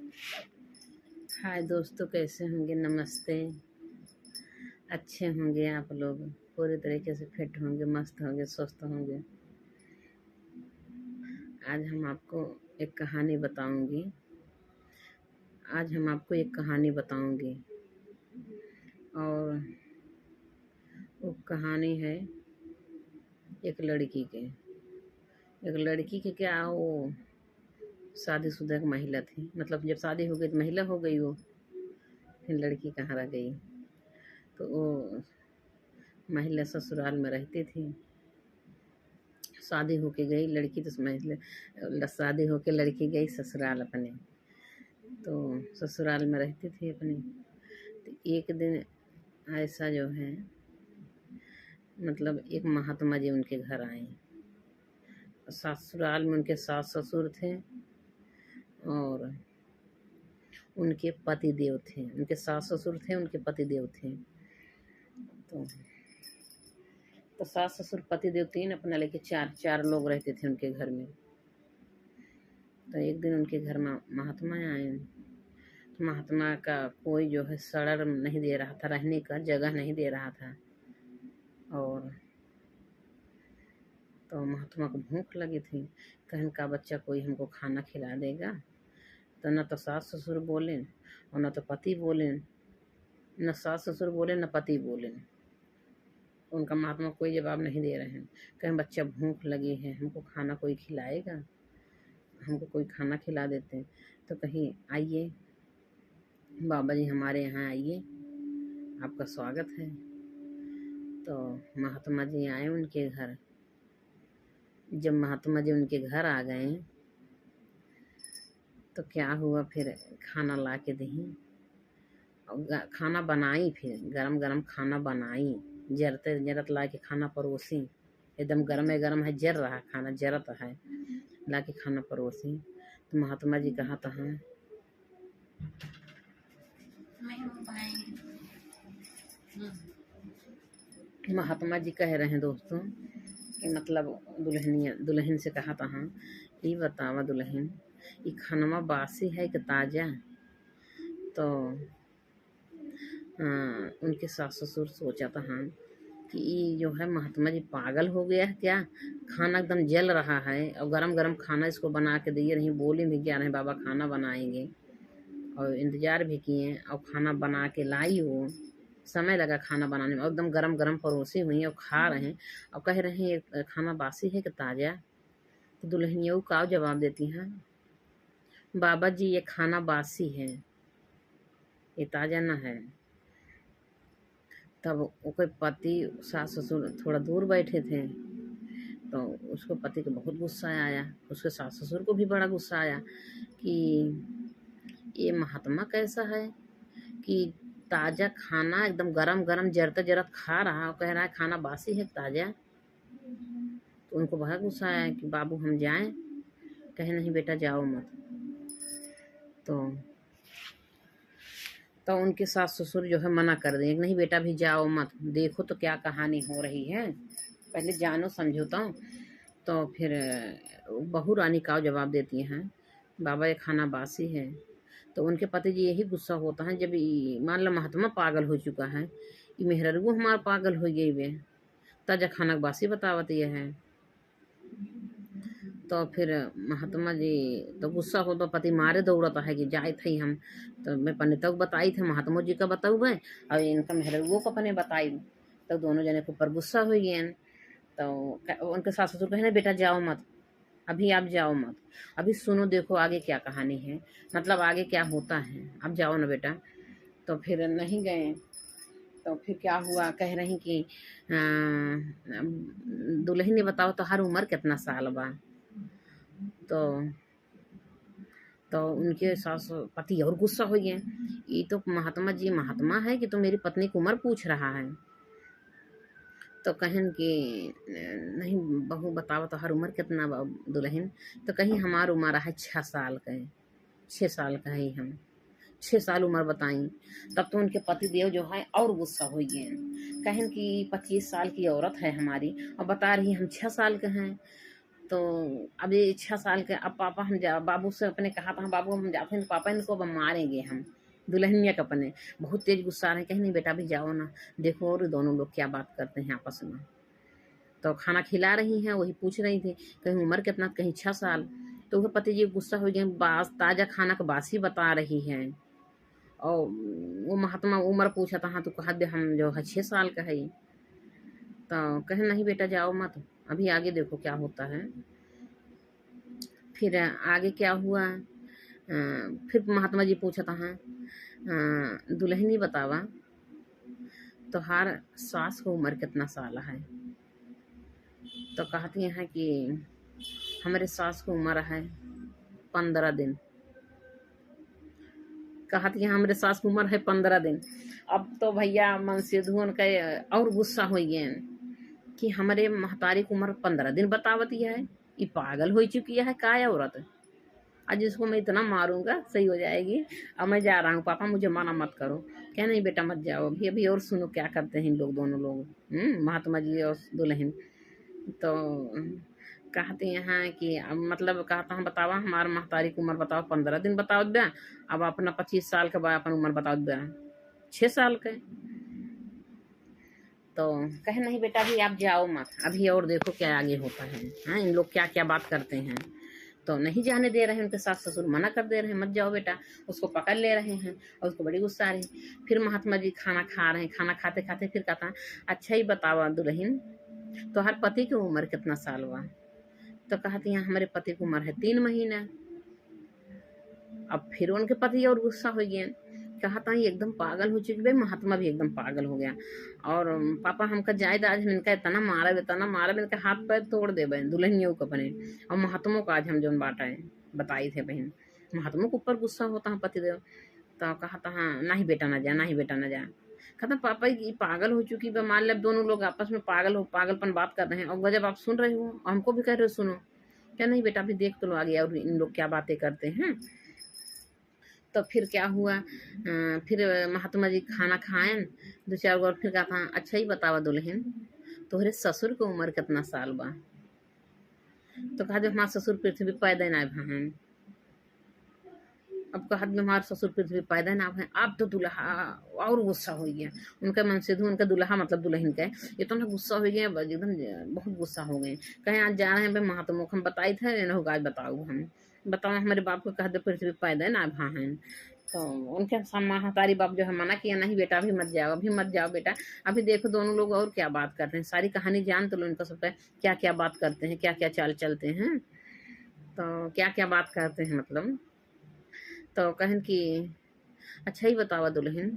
हाय दोस्तों, कैसे होंगे? नमस्ते। अच्छे होंगे आप लोग? पूरे तरीके से फिट होंगे, मस्त होंगे, स्वस्थ होंगे। आज हम आपको एक कहानी बताऊंगी। और वो कहानी है एक लड़की के। क्या, वो शादीशुदा एक महिला थी। मतलब जब शादी हो गई तो महिला हो गई वो, फिर लड़की कहाँ रह गई। तो वो महिला ससुराल में रहती थी। शादी होके गई लड़की, तो शादी होके लड़की गई ससुराल अपने। तो ससुराल में रहती थी अपनी। तो एक दिन ऐसा जो है, मतलब एक महात्मा जी उनके घर आए। ससुराल में उनके सास ससुर थे और उनके पति देव थे। उनके सास ससुर थे, उनके पति देव थे। तो सास ससुर पति देव तीन, अपना लेके चार लोग रहते थे उनके घर में। तो एक दिन उनके घर में महात्मा आए। तो महात्मा का कोई जो है सड़र नहीं दे रहा था, रहने का जगह नहीं दे रहा था। और तो महात्मा को भूख लगी थी। कहन का बच्चा कोई हमको खाना खिला देगा। तो न तो सास ससुर बोले और न तो पति बोले, न सास ससुर बोले न पति बोले। उनका महात्मा कोई जवाब नहीं दे रहे हैं। कहें बच्चा भूख लगी है, हमको खाना कोई खिलाएगा, हमको कोई खाना खिला देते हैं। तो कहीं आइए बाबा जी, हमारे यहाँ आइए, आपका स्वागत है। तो महात्मा जी आए उनके घर। जब महात्मा जी उनके घर आ गए तो क्या हुआ, फिर खाना ला के दी और खाना बनाई। फिर गरम गरम खाना बनाई, जरते जरत ला के खाना परोसी। एकदम गरम है, जर रहा खाना, जरत है, ला के खाना परोसी। तो महात्मा जी कहा था, हाँ महात्मा जी कह रहे हैं दोस्तों कि मतलब दुल्हन से कहा था, हाँ ये बतावा दुल्हन, ये खानवा बासी है कि ताजा? तो उनके सास ससुर सोचा था, हाँ कि ये जो है महात्मा जी पागल हो गया है क्या? खाना एकदम जल रहा है और गरम गरम खाना इसको बना के दिए रही। बोले भी क्या रहे बाबा खाना बनाएंगे, और इंतज़ार भी किए और खाना बना के लाई। वो समय लगा खाना बनाने में, और एकदम गरम गरम परोसी हुई और खा रहे हैं और कह रहे हैं ये खाना बासी है कि ताज़ा? तो दुल्हनियों का जवाब देती हैं, बाबा जी ये खाना बासी है, ये ताज़ा न है। तब उसके पति सास ससुर थोड़ा दूर बैठे थे। तो उसको पति को बहुत गुस्सा आया, उसके सास ससुर को भी बड़ा गुस्सा आया कि ये महात्मा कैसा है कि ताज़ा खाना एकदम गरम गरम जरता जरत खा रहा और कह रहा है खाना बासी है ताज़ा। तो उनको बड़ा गुस्सा आया कि बाबू हम जाएं। कहे नहीं बेटा जाओ मत। तो उनके सास ससुर जो है मना कर दें, नहीं बेटा भी जाओ मत, देखो तो क्या कहानी हो रही है, पहले जानो समझौता। तो फिर बहू रानी का जवाब देती हैं, बाबा ये खाना बासी है। तो उनके पति जी यही गुस्सा होता है, जब मान लो महात्मा पागल हो चुका है, ये मेहररू हमारा पागल हो गई वे, ताजा खाना बासी बतावत ये है। तो फिर महात्मा जी तो गुस्सा हो तो पति मारे दौड़ता है कि जाए थे हम। तो मैं पंडितों को बताई थे, महात्मा जी का बताऊ है और इनका मेहररुओं को अपने बताई। तो दोनों जने के ऊपर गुस्सा हो गए। तो उनके सास ससुर कहे बेटा जाओ मत, अभी आप जाओ मत, अभी सुनो देखो आगे क्या कहानी है, मतलब आगे क्या होता है, आप जाओ ना बेटा। तो फिर नहीं गए। तो फिर क्या हुआ, कह रही कि दुल्हन ने बताओ तो हर उम्र कितना साल बा? तो उनके सास पति और गुस्सा हो गए, ये तो महात्मा जी महात्मा है कि तो मेरी पत्नी की उम्र पूछ रहा है। तो कहन कि नहीं बहू बताओ तो हर उम्र कितना दुल्हन? तो कहीं हमार उम्र है 6 साल का है, 6 साल का है हम, 6 साल उम्र बताई। तब तो उनके पति देव जो है और गुस्सा हो गए, कहन कि 25 साल की औरत है हमारी और बता रही हम 6 साल के हैं। तो अभी 6 साल के, अब पापा हम जा बाबू से अपने कहा था, बाबू हम जाते हैं तो पापा इनको अब मारेंगे हम, दुल्हनिया के अपने बहुत तेज गुस्सा आ रहे हैं। कहीं नहीं बेटा भी जाओ ना, देखो और दोनों लोग क्या बात करते हैं आपस में। तो खाना खिला रही हैं, वही पूछ रही थी कहीं उम्र कितना, कहीं 6 साल। तो वह पति जी गुस्सा हो गए, बास ताज़ा खाना का बासी बता रही हैं। और वो महात्मा उम्र पूछा था, हाँ तो कहा दे हम जो है 6 साल का है। तो कहे नहीं बेटा जाओ मत, अभी आगे देखो क्या होता है। फिर आगे क्या हुआ, फिर महात्मा जी पूछा था, हाँ दुल्हनी बतावा तोहार सास को उम्र कितना साल है। तो कहती हैं कि हमारे सास को उम्र है 15 दिन। कहती है हमारे सास को उम्र है 15 दिन। अब तो भैया मन से धुन के और गुस्सा हो गए कि हमारे महतारी की उम्र 15 दिन बतावती है, ये पागल हो चुकी है का औरत। आज इसको मैं इतना मारूंगा सही हो जाएगी। अब मैं जा रहा हूँ पापा, मुझे माना मत करो। क्या नहीं बेटा मत जाओ, अभी अभी और सुनो क्या करते हैं इन लोग, दोनों लोग, महात्मा जी और दुल्हन। तो कहते हैं कि अब मतलब कहता हूँ बतावा हमार महतारी की उम्र बताओ 15 दिन बताओ दिया। अब अपना 25 साल के बाद अपन उम्र बताओ दिया 6 साल के। तो कहे नहीं बेटा अभी आप जाओ मत, अभी और देखो क्या आगे होता है। हाँ इन लोग क्या क्या बात करते हैं। तो नहीं जाने दे रहे हैं, उनके सास ससुर मना कर दे रहे हैं मत जाओ बेटा। उसको पकड़ ले रहे हैं और उसको बड़ी गुस्सा आ रही है। फिर महात्मा जी खाना खा रहे हैं, खाना खाते खाते फिर कहता अच्छा ही बताओ दुल्हन तो हर पति की उम्र कितना साल हुआ। तो कहती हैं हमारे पति की उम्र है 3 महीना। अब फिर उनके पति और गुस्सा हो गए, कहा था ये एकदम पागल हो चुकी। भाई महात्मा भी एकदम पागल हो गया। और पापा हमका जायद आज हम इनका इतना मारा इनका हाथ पैर तोड़ दे बहन दुल्हनियों को अपने। और महात्मों को आज हम जो बांटा बताई थे बहन, महात्मों के ऊपर गुस्सा होता है पतिदेव। तो कहा था हाँ नहीं बेटा ना जा, नहीं बेटा ना जा। कहता पापा ये पागल हो चुकी है। मान लिया दोनों लोग आपस में पागलपन बात कर रहे हैं और जब आप सुन रहे हो और हमको भी कह रहे हो सुनो। क्या नहीं बेटा अभी देख तो लो आगे और इन लोग क्या बातें करते हैं। तो फिर क्या हुआ, फिर महात्मा जी खाना खाएं 2-4 बार। फिर कहा अच्छा ही बतावा दुल्हन तोहरे ससुर की उम्र कितना साल बा। तो कहा जब हमारे ससुर पृथ्वी पैदा ना भान। अब कहा हमारे ससुर पृथ्वी पैदा ना भाई। अब तो दुल्हा और गुस्सा हो गया। उनका मन से उनका दुल्हा मतलब दुल्हन का इतना गुस्सा हो गया, एकदम बहुत गुस्सा हो गए। कहीं आज जा रहे हैं भाई महात्मा को हम बताए थे आज बताओ हम बताओ हमारे बाप को कह दे पृथ्वी पैदा ना भान। तो उनके महतारी बाप जो है मना किया नहीं बेटा अभी मत जाओ, अभी मत जाओ बेटा। अभी देखो दोनों लोग और क्या बात करते हैं, सारी कहानी जान तो लो इनका सबका क्या क्या बात करते हैं, क्या क्या चाल चलते हैं। तो क्या क्या बात करते हैं मतलब। तो कहन कि अच्छा ही बतावा दुल्हन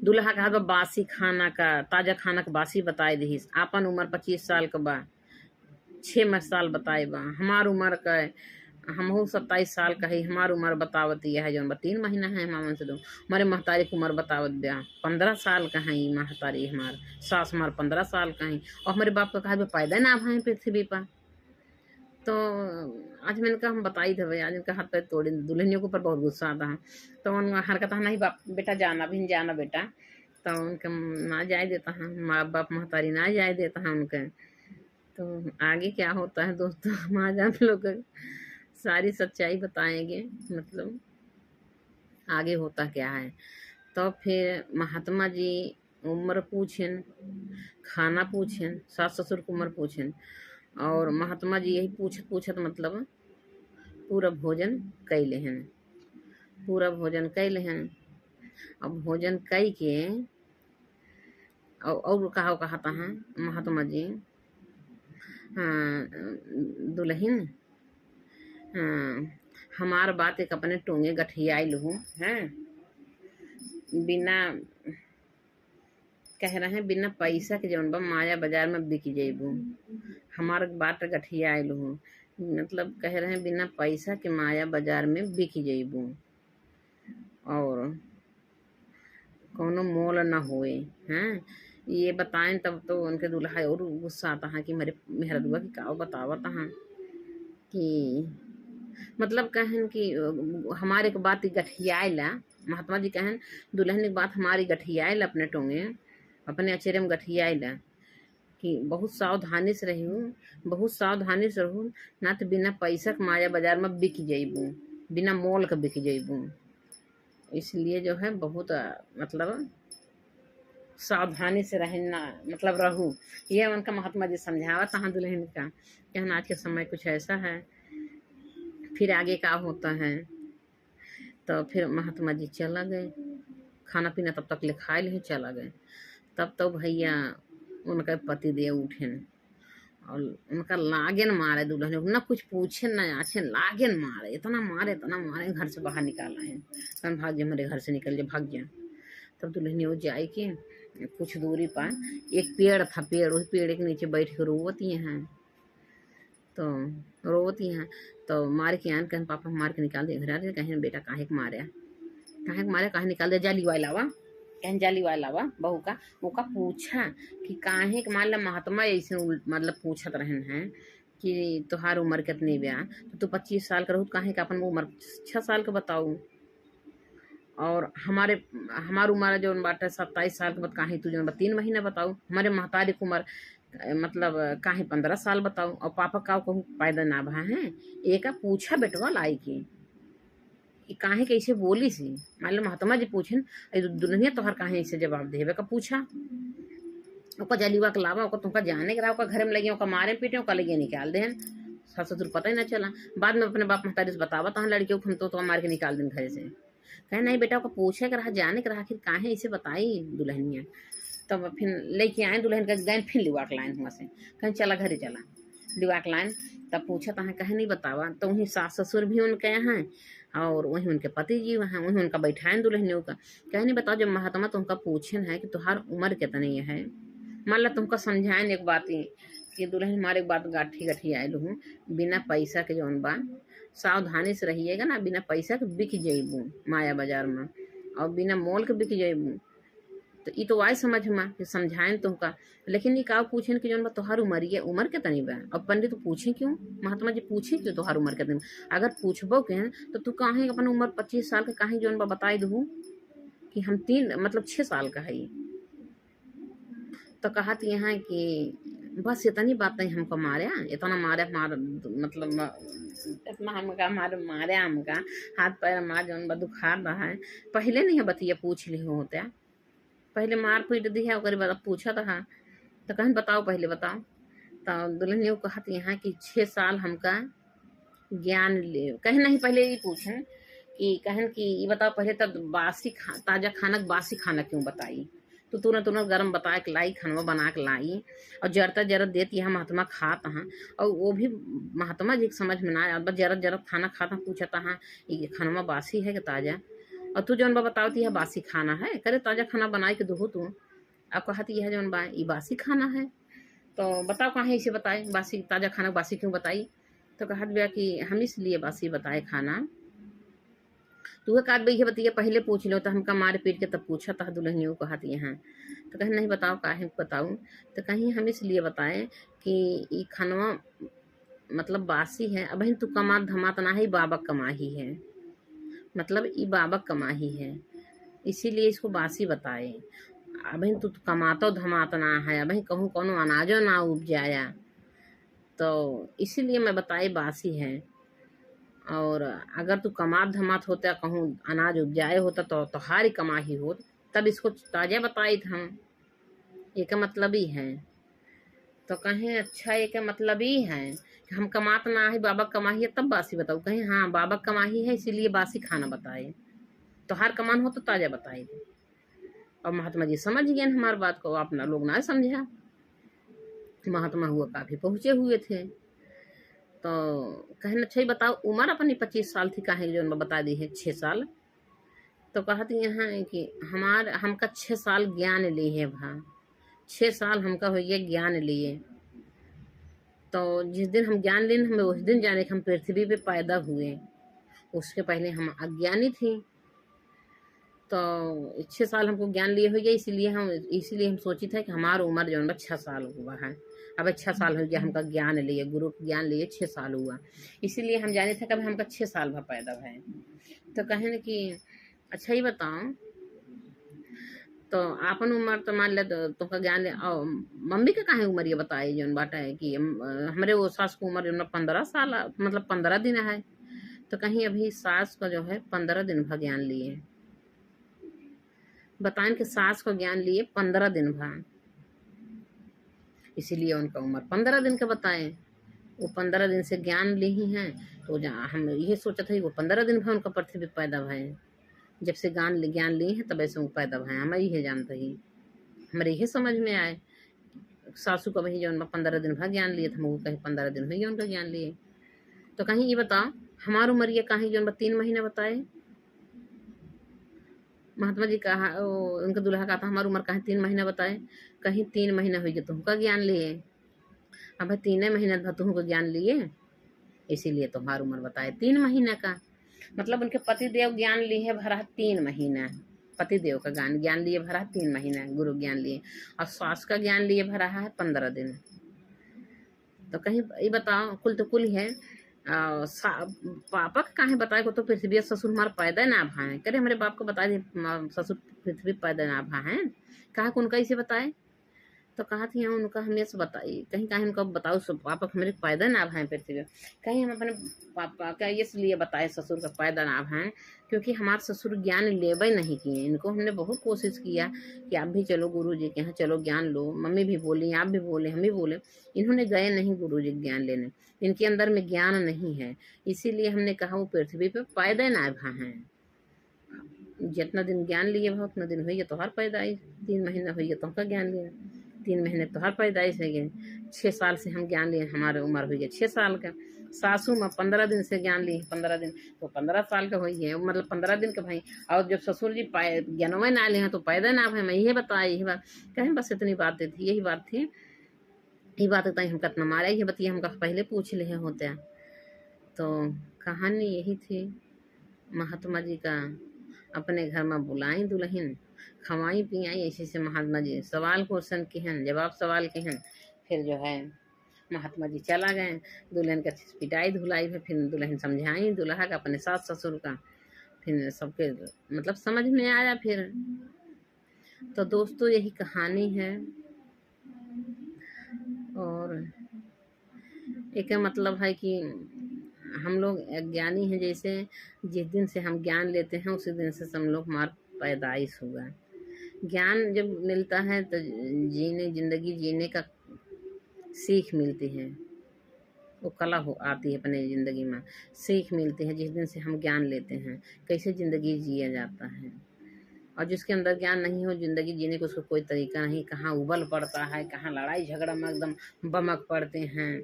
दुल्हा कहा बासी खाना का ताजा खाना का बासी बताए दी। आपन उम्र 25 साल के बा, 6 साल बताए बा। हमार उम्र का हमहू 27 साल का है। हमार उम्र बतावती है जो 3 महीना है हमारे से दो। हमारे महतारी की उम्र बतावत ब्या 15 साल का है। महतारी हमार सास हमार 15 साल का है। और हमारे बाप का कहा पैदा ना भाई पृथ्वी पर। तो आज मैंने कहा हम बताई थे भाई, आज इनका हाथ पैर तोड़े। दुल्हनियों के ऊपर बहुत गुस्सा आता है। तो उन हरकत नहीं बाप बेटा जाना भी जाना बेटा। तो उनका ना जाए देता है, माँ बाप महतारी ना जाए देता है उनके। तो आगे क्या होता है दोस्तों हम आज आप लोग सारी सच्चाई बताएंगे मतलब आगे होता क्या है। तो फिर महात्मा जी उम्र पूछें, खाना पूछें, सास ससुर की उम्र पूछें। और महात्मा जी यही पूछत मतलब पूरा भोजन कैले हैं, पूरा भोजन कैले हैं। अब भोजन कई के और कहता है महात्मा जी दुल्हन हमार बात एक अपने टोंगे गठियाई लूँ हैं। बिना कह रहे हैं बिना पैसा के जौन बा माया बाजार में बिक जेबू। हमार बात गठियाई लूँ मतलब कह रहे हैं बिना पैसा के माया बाजार में बिक जेबू और कोनो मोल न होए हैं। ये बताएं तब तो उनके दुल्हा और गुस्सा आता है कि मेरे मेहरदुआ की का बतावत है कि मतलब कहन कि हमारे को बात गठियाला। महात्मा जी कहन दुल्हन की बात हमारी गठियाला अपने टोंगे अपने अचेरे में गठियाला कि बहुत सावधानी से रहूँ, बहुत सावधानी से रहूँ, ना तो बिना पैसा के माया बाजार में बिक जइबू, बिना मोल के बिक जइबू। इसलिए जो है बहुत मतलब सावधानी से रहना मतलब रहूँ। ये उनका महात्मा जी समझावत हाँ दुल्हन का कि आज के समय कुछ ऐसा है, फिर आगे का होता है। तो फिर महात्मा जी चला गए, खाना पीना तब तक ले खाए ले चला गए। तब तो भैया उनका पति देव उठे और उनका लागेन मारे दुल्हन को, ना कुछ पूछे ना आछे, लागेन मारे, इतना मारे घर से बाहर निकाला है। कौन भाग जा, मेरे घर से निकल जा, भाग जा। तब दुल्हन वो जाए के कुछ दूरी पर एक पेड़ था, पेड़, उस पेड़ के नीचे बैठ के रोवती हैं। तो रोवती हैं तो मार के आन कहें पापा मार के निकाल दे घर। कहें बेटा काहे के मारे, काहे निकाल दे, जाली वाला लावा, कहें जाली वाला लावा बहू का। वो का पूछा कि काहे के मान ला महात्मा ऐसे मतलब पूछत रहन हैं कि तुहार उम्र कितनी ब्या, तो तू 25 साल का रहू, काहे का अपन उम्र 6 साल का बताऊ, और हमार उम्र जो बाटे 27 साल के बाद काहे तू जो 3 महीना बताऊ, हमारे महतारी की उम्र मतलब काहे 15 साल बताऊ, और पापा का कहूँ पैदा ना भा है। एक पूछा बेटवा लाई की काहे कैसे बोली सी, मान लो महात्मा जी पूछन दुल्हनिया तोहर काहे ऐसे जवाब देवे का पूछा। ओका जलीवा के लावा, ओका तुमका जाने के रहा, ओका घर में लगे, ओका मारे पीटे, ओका लगे निकाल देन, सास ससुर पता ही ना चला। बाद में अपने बाप महतारी से बतावा तो लड़कियों को हम तो मार के निकाल दें घर से। कहे नहीं बेटा, ओका पूछे के रहा, जाने के रहा, आखिर काहे ऐसे बताई दुल्हनिया। तब फिर लेके आए दुल्हन का गैन, फिर लिवा के लाइन हुआ से, कहीं चला घरे चला लिवा के लाइन। तब पूछा तो कहे नहीं बतावा, तो वहीं सास ससुर भी उनके हैं और वहीं उनके पति जी हैं, वहीं उनका बैठाएं दुल्हनियों का। कहे नहीं बताओ, जब महात्मा तुमका पूछन है कि तुहार उम्र कितनी है, मान ला तुमका समझाएं एक बात ही कि दुल्हन हमारे एक बात गाठी गठी आयल हूँ, बिना पैसा के जौन बा सावधानी से रहिएगा ना, बिना पैसा के बिक जइबू माया बाजार में, और बिना मोल के बिक जइबू। तो ये तो वाई समझ में कि समझाएं तुमका। लेकिन ये का पूछे कि जौन बा तोहार उम्र कितनी बा, अब पंडित पूछे क्यों, महात्मा जी पूछे क्यों तोहार उम्र कितनी। अगर पूछबो के तो तू काहे अपन उम्र 25 साल का काहे जौन बा बताई दू कि हम 6 साल का है। तो कहत यहाँ कि बस इतनी बातें हमको मारे, इतना मारे हमारा मतलब इतना हमका मारे हमका हाथ पैर मार जौन बा दुखा रहा है। पहले नहीं बतिया पूछ ली होता, पहले मार पीट दी है, ओकरे बाद पूछा था तो कहन बताओ, पहले बताओ। तो दुल्हन ये कहत यहाँ कि 6 साल हमका ज्ञान ले, कहे नहीं पहले ये पूछन कि कहन कि ये बताओ पहले, तब ताजा खाना बासी खाना क्यों बताई, तो तुरंत गर्म बता के लाई, खाना बना के लाई और जरता जरत देती है महात्मा खाता हाँ। और वो भी महात्मा जी समझ में ना आया, बस जरत जरत खाना खाता, पूछता हाँ ये खाना बासी है कि ताजा, और तू जौन बा बतावती है बासी खाना है, करे ताजा खाना बनाए के दो तू। अब कहती है जौन बा ये बासी खाना है, तो बताओ कहाँ ऐसे बताए बासी, ताजा खाना बासी क्यों बताई। तो कहत भैया कि हम इसलिए बासी बताए खाना, तू का भैया बतिया पहले पूछ लो, तो हमका मार पीट के तब पूछा था दुल्हनियों कहती हैं। तो कहीं नहीं बताओ काहे बताऊँ, तो कहीं हम इसलिए बताएं कि ये खानवा मतलब बासी है, अब तू कमात धमात ना है, बाबा कमाही है, मतलब ये बाबा कमाही है, इसीलिए इसको बासी बताए। अब तू कमातो धमात ना है, अब कहूँ कोनो अनाजो ना उपजाया, तो इसीलिए मैं बताई बासी है। और अगर तू कमात धमात होता, कहूँ अनाज उपजाए होता तो तोहारी कमाही हो, तब इसको ताजा बताई था हम, ये का मतलब ही है। तो कहें अच्छा ये का मतलब ही है कि हम कमात ना है, बाबा कमाही है तब बासी बताऊ। कहें हाँ बाबा कमाही है इसीलिए बासी खाना बताए, तोहार कमान हो तो ताजा बताई थे। और महात्मा जी समझ गए हमारी बात को, अपना लोग ना समझा, महात्मा हुआ काफी पहुंचे हुए थे। तो कहना अच्छा बताओ उम्र अपनी 25 साल थी, काहे जो बता दी है 6 साल। तो कहती यहाँ कि हमका 6 साल ज्ञान लिए है भा, 6 साल हमका हो गया ज्ञान लिए। तो जिस दिन हम ज्ञान लिए हमें उस दिन जाने कि हम पृथ्वी पे पैदा हुए, उसके पहले हम अज्ञानी थी। तो 6 साल हमको ज्ञान लिए हो गया, इसीलिए हम सोची था कि हमारा उम्र जो है 6 साल हुआ है। अब 6 साल हो गया हमका ज्ञान लिए, गुरु ज्ञान लिए 6 साल हुआ, इसीलिए हम जाने थे कभी हमका 6 साल पैदा है। तो कहें कि अच्छा ही बताओ तो आपन उम्र तो मान ले तो तुमका ज्ञान ले और मम्मी के काहे उम्र ये बताए जौन बाटा है कि हमरे वो सास को उम्र जौन 15 साल मतलब 15 दिन है। तो कहीं अभी सास का जो है 15 दिन भर ज्ञान लिए, बताएं कि सास को ज्ञान लिए 15 दिन भर, इसीलिए उनका उम्र 15 दिन का बताए। वो 15 दिन से ज्ञान ली ही हैं। तो हम ये सोचा था कि वो 15 दिन भर उनका पृथ्वी पे पैदा भय, जब से ज्ञान लिए हैं तब ऐसे वो पैदा भय। हमें ये जानते ही हमारे ये समझ में आए सासू का वही जो 15 दिन भर ज्ञान लिए थे, वो कहीं 15 दिन हुई उनका ज्ञान लिए। तो कहीं ये बताओ हमारी उम्र ये कहीं जो 3 महीने बताए। महात्मा जी कहा उनका दूल्हा कहा था हमारी उम्र कहीं 3 महीने बताए, कहीं 3 महीने हुई जो तुमका ज्ञान लिए। अब 3 महीने भर तुमको ज्ञान लिए, इसीलिए तुम्हारी उम्र बताए 3 महीने का। मतलब उनके पति देव ज्ञान लिए है भरा 3 महीना, पति देव का ज्ञान लिए भरा 3 महीना गुरु ज्ञान लिए, और सास का ज्ञान लिए भरा है 15 दिन। तो कहीं ये बताओ कुल तो कुल है पापा का काहे बताए को तो पृथ्वी ससुर हमारा पैदा ना भा है, करे हमारे बाप को बता दिए ससुर पृथ्वी पैदा ना भा है, कहा उनका इसे बताए। तो कहा थी हम उनका हमें से बताई कहीं कहीं उनका बताओ पापा हमारे पैदा ना भाई पृथ्वी, कहीं हम अपने पापा का इसलिए बताए ससुर का पैदा ना भाई क्योंकि हमारे ससुर ज्ञान लेवे नहीं किए। इनको हमने बहुत कोशिश किया कि आप भी चलो गुरु जी के यहाँ चलो ज्ञान लो, मम्मी भी बोली आप भी बोले हम भी बोले, इन्होंने गए नहीं गुरु जी ज्ञान लेने, इनके अंदर में ज्ञान नहीं है, इसीलिए हमने कहा वो पृथ्वी पे पैदा ना भा हैं। जितना दिन ज्ञान लिए भाव उतना दिन हुई तो हर पैदाइश 3 महीना हुई तो हमका ज्ञान लिया 3 महीने तो हर पैदाइश है गए। 6 साल से हम ज्ञान लिए, हमारे उम्र हुई है 6 साल का। सासू में 15 दिन से ज्ञान ली 15 दिन तो 15 साल का हुई है, मतलब 15 दिन का भाई। और जब ससुर जी ज्ञानवे ना ले हैं तो पैदा ना भाई, मैं यही बताया यही बात कहें, बस इतनी बातें थी, यही बात थी, यही बात बताई हम कितना मारा ये बतिया हमका पहले पूछ ले होते। तो कहानी यही थी महात्मा जी का, अपने घर में बुलाई दुल्हन खवाई पियाई, ऐसे से महात्मा जी सवाल क्वेश्चन के हैं जवाब सवाल के हैं। फिर जो है महात्मा जी चला गए, दुल्हन का पिटाई धुलाई है, फिर दुल्हन समझाई दूल्हा का अपने सास ससुर का, फिर सबके मतलब समझ में आया फिर। तो दोस्तों यही कहानी है, और एक मतलब है कि हम लोग ज्ञानी हैं, जैसे जिस दिन से हम ज्ञान लेते हैं उसी दिन से हम लोग हमारा पैदाइश हुआ। ज्ञान जब मिलता है तो जिंदगी जीने का सीख मिलती है, वो कला हो आती है अपने ज़िंदगी में, सीख मिलती है जिस दिन से हम ज्ञान लेते हैं कैसे ज़िंदगी जिया जाता है। और जिसके अंदर ज्ञान नहीं हो ज़िंदगी जीने को उसको कोई तरीका नहीं, कहाँ उबल पड़ता है, कहाँ लड़ाई झगड़ा में एकदम बमक पड़ते हैं,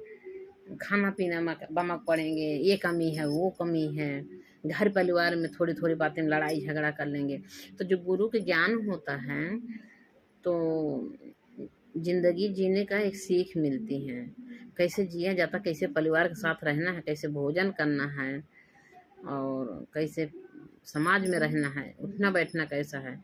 खाना पीना में बमक पड़ेंगे, ये कमी है वो कमी है, घर परिवार में थोड़ी थोड़ी बातें में लड़ाई झगड़ा कर लेंगे। तो जो गुरु के ज्ञान होता है तो जिंदगी जीने का एक सीख मिलती है, कैसे जिया जाता, कैसे परिवार के साथ रहना है, कैसे भोजन करना है, और कैसे समाज में रहना है, उठना बैठना कैसा है।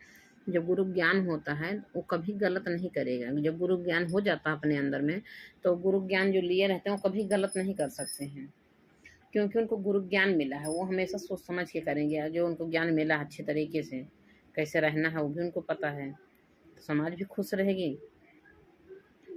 जब गुरु ज्ञान होता है वो कभी गलत नहीं करेगा। जब गुरु ज्ञान हो जाता है अपने अंदर में तो गुरु ज्ञान जो लिए रहते हैं वो कभी गलत नहीं कर सकते हैं, क्योंकि उनको गुरु ज्ञान मिला है। वो हमेशा सोच समझ के करेंगे, जो उनको ज्ञान मिला है अच्छे तरीके से कैसे रहना है वो भी उनको पता है, तो समाज भी खुश रहेगी,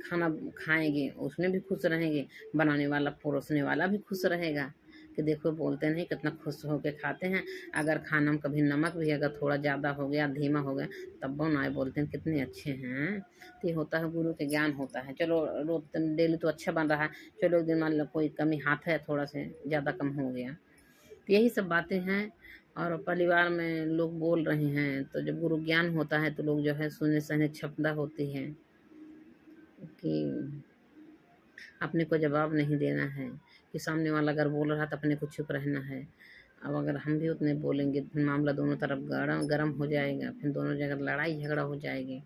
खाना खाएंगे उसमें भी खुश रहेंगे, बनाने वाला परोसने वाला भी खुश रहेगा कि देखो बोलते नहीं कितना खुश होकर खाते हैं। अगर खाना में कभी नमक भी अगर थोड़ा ज़्यादा हो गया धीमा हो गया तब वो ना बोलते हैं कितने अच्छे हैं। तो ये होता है गुरु के ज्ञान होता है। चलो रोज डेली तो अच्छा बन रहा है, चलो एक दिन मान लो कोई कमी हाथ है थोड़ा से ज़्यादा कम हो गया, तो यही सब बातें हैं। और परिवार में लोग बोल रहे हैं तो जब गुरु ज्ञान होता है तो लोग जो है सुनने सहने क्षमता होती है कि अपने को जवाब नहीं देना है, कि सामने वाला अगर बोल रहा तो अपने को चुप रहना है। अब अगर हम भी उतने बोलेंगे फिर मामला दोनों तरफ गर्म हो जाएगा, फिर दोनों जगह लड़ाई झगड़ा हो जाएगी।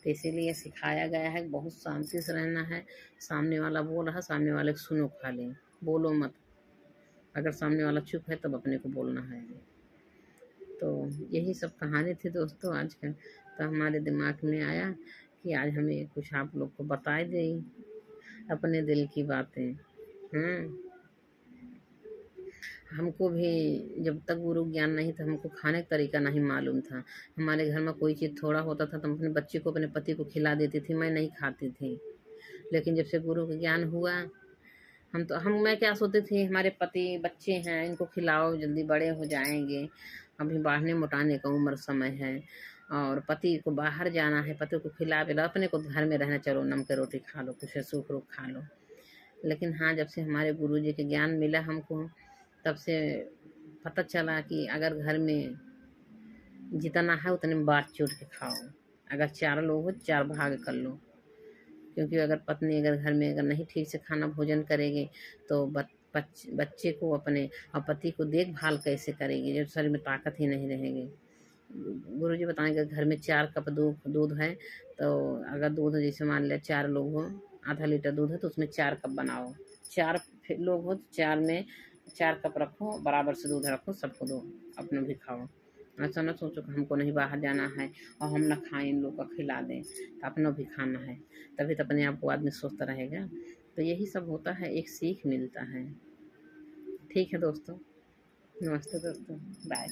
तो इसीलिए सिखाया गया है बहुत शांति से रहना है। सामने वाला बोल रहा सामने वाले को सुनो खाली, बोलो मत, अगर सामने वाला चुप है तब अपने को बोलना है। तो यही सब कहानी थी दोस्तों आज का, तो हमारे दिमाग में आया कि आज हमें कुछ आप लोग को बताए दें अपने दिल की बातें। हमको भी जब तक गुरु ज्ञान नहीं था, हमको खाने का तरीका नहीं मालूम था। हमारे घर में कोई चीज़ थोड़ा होता था तो हम अपने बच्चे को, अपने पति को खिला देती थी, मैं नहीं खाती थी। लेकिन जब से गुरु का ज्ञान हुआ, मैं क्या सोचती थी, हमारे पति बच्चे हैं, इनको खिलाओ, जल्दी बड़े हो जाएंगे, अभी बढ़ने मोटाने का उम्र समय है, और पति को बाहर जाना है, पति को खिला पिला, अपने को घर में रहना, चलो नमक रोटी खा लो, कुछ सूख रोक खा लो। लेकिन हाँ, जब से हमारे गुरु जी के ज्ञान मिला हमको, तब से पता चला कि अगर घर में जितना है उतने में बाँट चूट के खाओ। अगर 4 लोग हो 4 भाग कर लो, क्योंकि अगर पत्नी अगर घर में अगर नहीं ठीक से खाना भोजन करेगी तो बच्चे को अपने और पति को देखभाल कैसे करेगी जब शरीर में ताकत ही नहीं रहेगी। गुरुजी बताएंगे घर में 4 कप दूध है, तो अगर दूध जैसे मान लिया 4 लोग हो, आधा लीटर दूध है तो उसमें 4 कप बनाओ। 4 लोग हो तो 4 में 4 कप रखो, बराबर से दूध रखो, सबको दो, अपना भी खाओ। ऐसा ना सोचो कि हमको नहीं बाहर जाना है और हम ना खाएं, इन लोग को खिला दें, तो अपना भी खाना है, तभी तो अपने आप को आदमी स्वस्थ रहेगा। तो यही सब होता है, एक सीख मिलता है। ठीक है दोस्तों, नमस्ते दोस्तों, बाय।